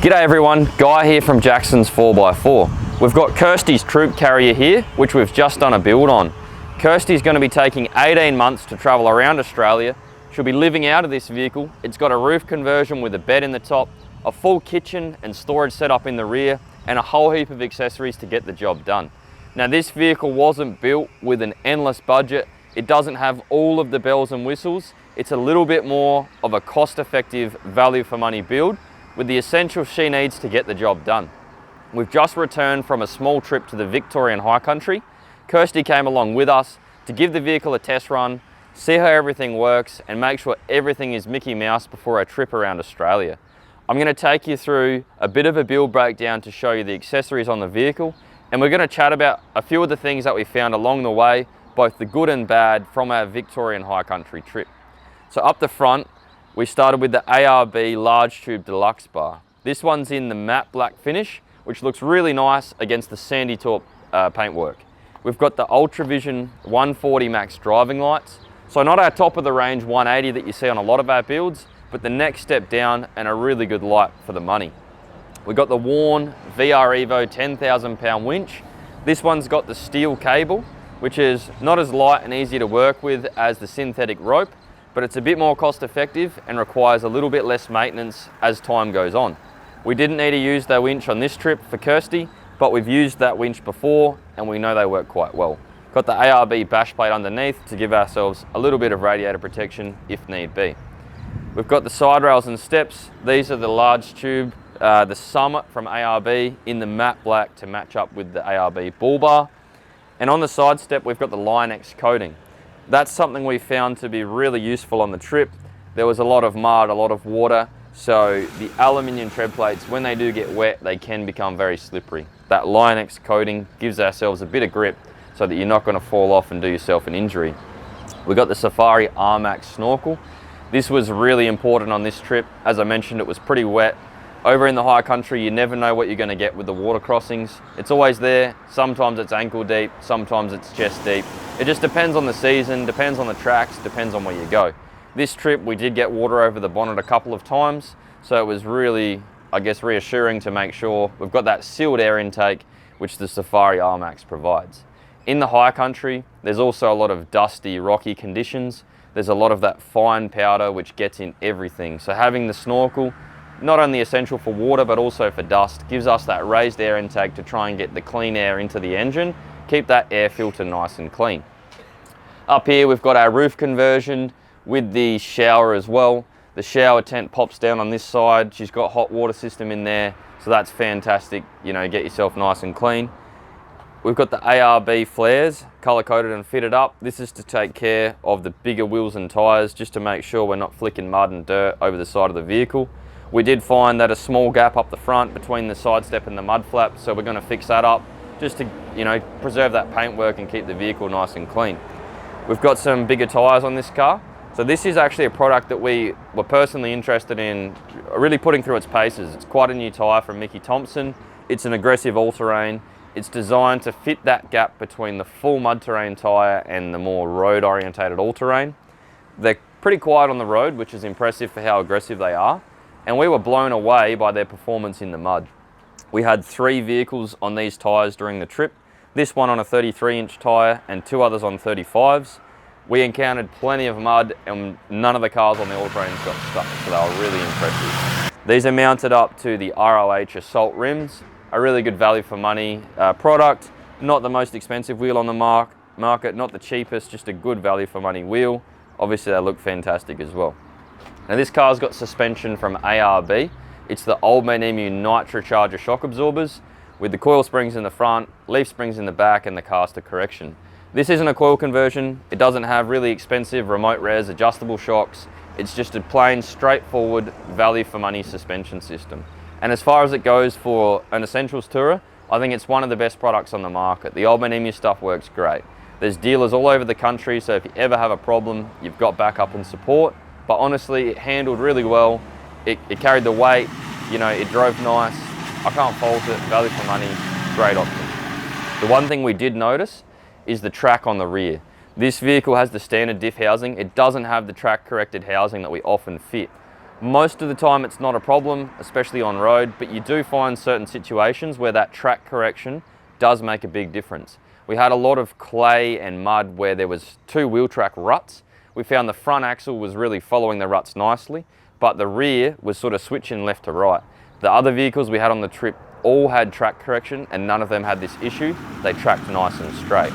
G'day everyone, Guy here from Jackson's 4x4. We've got Kirsty's troop carrier here, which we've just done a build on. Kirsty's going to be taking 18 months to travel around Australia. She'll be living out of this vehicle. It's got a roof conversion with a bed in the top, a full kitchen and storage setup in the rear, and a whole heap of accessories to get the job done. Now this vehicle wasn't built with an endless budget. It doesn't have all of the bells and whistles. It's a little bit more of a cost-effective, value for money build with the essentials she needs to get the job done. We've just returned from a small trip to the Victorian High Country. Kirsty came along with us to give the vehicle a test run, see how everything works, and make sure everything is Mickey Mouse before our trip around Australia. I'm going to take you through a bit of a build breakdown to show you the accessories on the vehicle, and we're going to chat about a few of the things that we found along the way, both the good and bad from our Victorian High Country trip. So up the front, we started with the ARB Large Tube Deluxe bar. This one's in the matte black finish, which looks really nice against the sandy taupe paintwork. We've got the Ultravision 140 Max driving lights. So not our top of the range 180 that you see on a lot of our builds, but the next step down and a really good light for the money. We've got the worn VR-EVO 10,000 pound winch. This one's got the steel cable, which is not as light and easy to work with as the synthetic rope, but it's a bit more cost effective and requires a little bit less maintenance as time goes on. We didn't need to use the winch on this trip for Kirsty, but we've used that winch before and we know they work quite well. Got the ARB bash plate underneath to give ourselves a little bit of radiator protection if need be. We've got the side rails and steps. These are the large tube, the Summit from ARB in the matte black to match up with the ARB bull bar. And on the side step, we've got the Line-X coating. That's something we found to be really useful on the trip. There was a lot of mud, a lot of water, so the aluminium tread plates, when they do get wet, they can become very slippery. That Line-X coating gives ourselves a bit of grip so that you're not going to fall off and do yourself an injury. We got the Safari R-Max snorkel. This was really important on this trip. As I mentioned, it was pretty wet. Over in the high country, you never know what you're going to get with the water crossings. It's always there. Sometimes it's ankle deep, sometimes it's chest deep. It just depends on the season, depends on the tracks, depends on where you go. This trip, we did get water over the bonnet a couple of times, so it was really, I guess, reassuring to make sure we've got that sealed air intake, which the Safari R-Max provides. In the high country, there's also a lot of dusty, rocky conditions. There's a lot of that fine powder which gets in everything. So having the snorkel, not only essential for water but also for dust, gives us that raised air intake to try and get the clean air into the engine, keep that air filter nice and clean. Up here we've got our roof conversion with the shower as well. The shower tent pops down on this side. She's got hot water system in there, so that's fantastic. You know, get yourself nice and clean. We've got the ARB flares, color coded and fitted up. This is to take care of the bigger wheels and tires, just to make sure we're not flicking mud and dirt over the side of the vehicle. We did find that a small gap up the front between the side step and the mud flap, so we're going to fix that up just to, you know, preserve that paintwork and keep the vehicle nice and clean. We've got some bigger tires on this car. So this is actually a product that we were personally interested in really putting through its paces. It's quite a new tire from Thompson. It's an aggressive all-terrain. It's designed to fit that gap between the full mud terrain tire and the more road orientated all-terrain. They're pretty quiet on the road, which is impressive for how aggressive they are. And we were blown away by their performance in the mud. We had 3 vehicles on these tyres during the trip. This one on a 33-inch tyre and 2 others on 35s. We encountered plenty of mud and none of the cars on the all-terrains got stuck, so they were really impressive. These are mounted up to the ROH Assault rims, a really good value for money product. Not the most expensive wheel on the market, not the cheapest, just a good value for money wheel. Obviously they look fantastic as well. Now this car's got suspension from ARB. It's the OME Nitrocharger shock absorbers with the coil springs in the front, leaf springs in the back and the castor correction. This isn't a coil conversion. It doesn't have really expensive remote res adjustable shocks. It's just a plain straightforward value for money suspension system. And as far as it goes for an essentials tourer, I think it's one of the best products on the market. The OME stuff works great. There's dealers all over the country, so if you ever have a problem, you've got backup and support. But honestly, it handled really well. It carried the weight, you know, it drove nice. I can't fault it, value for money, great option. The one thing we did notice is the track on the rear. This vehicle has the standard diff housing. It doesn't have the track corrected housing that we often fit. Most of the time it's not a problem, especially on road, but you do find certain situations where that track correction does make a big difference. We had a lot of clay and mud where there was 2 wheel track ruts. We found the front axle was really following the ruts nicely, but the rear was sort of switching left to right. The other vehicles we had on the trip all had track correction and none of them had this issue. They tracked nice and straight.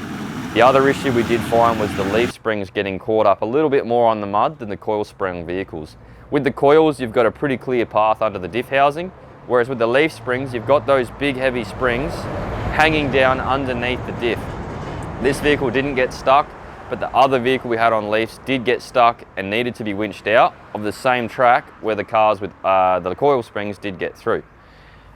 The other issue we did find was the leaf springs getting caught up a little bit more on the mud than the coil spring vehicles. With the coils, you've got a pretty clear path under the diff housing, whereas with the leaf springs, you've got those big heavy springs hanging down underneath the diff. This vehicle didn't get stuck, but the other vehicle we had on leafs did get stuck and needed to be winched out of the same track where the cars with the coil springs did get through.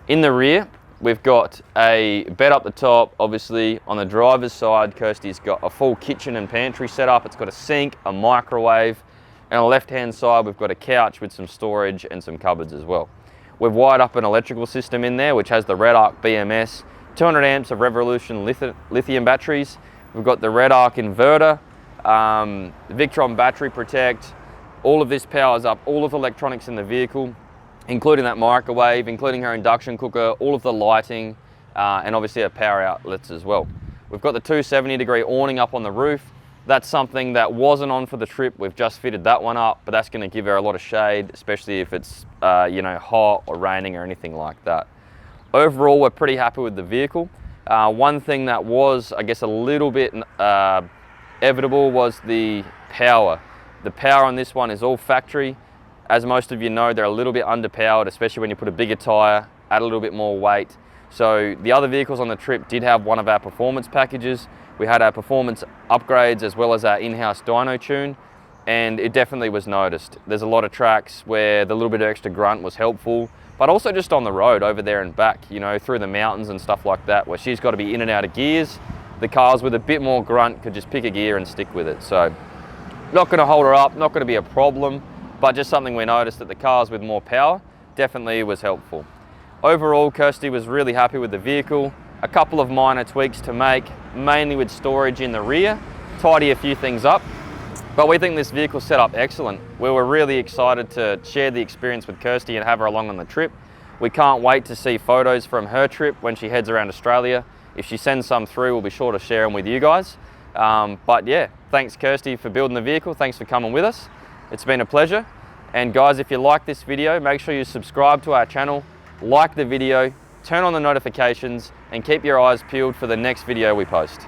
In the rear, we've got a bed up the top. Obviously, on the driver's side, Kirsty's got a full kitchen and pantry set up. It's got a sink, a microwave, and on the left-hand side, we've got a couch with some storage and some cupboards as well. We've wired up an electrical system in there, which has the ARB BMS, 200 amps of Revolution lithium batteries. We've got the Red-Arc inverter, Victron battery protect. All of this powers up all of the electronics in the vehicle, including that microwave, including her induction cooker, all of the lighting, and obviously our power outlets as well. We've got the 270-degree awning up on the roof. That's something that wasn't on for the trip. We've just fitted that one up, but that's going to give her a lot of shade, especially if it's you know, hot or raining or anything like that. Overall, we're pretty happy with the vehicle. One thing that was, I guess, a little bit evitable was the power. The power on this one is all factory. As most of you know, they're a little bit underpowered, especially when you put a bigger tire, add a little bit more weight. So the other vehicles on the trip did have one of our performance packages. We had our performance upgrades as well as our in-house dyno tune, and it definitely was noticed. There's a lot of tracks where the little bit of extra grunt was helpful, but also just on the road over there and back, you know, through the mountains and stuff like that, where she's got to be in and out of gears. The cars with a bit more grunt could just pick a gear and stick with it. So not going to hold her up, not going to be a problem, but just something we noticed that the cars with more power definitely was helpful. Overall, Kirsty was really happy with the vehicle. A couple of minor tweaks to make, mainly with storage in the rear, tidy a few things up, but we think this vehicle's set up excellent. We were really excited to share the experience with Kirsty and have her along on the trip. We can't wait to see photos from her trip when she heads around Australia. If she sends some through, we'll be sure to share them with you guys. But yeah, thanks Kirsty for building the vehicle. Thanks for coming with us. It's been a pleasure. And guys, if you like this video, make sure you subscribe to our channel, like the video, turn on the notifications, and keep your eyes peeled for the next video we post.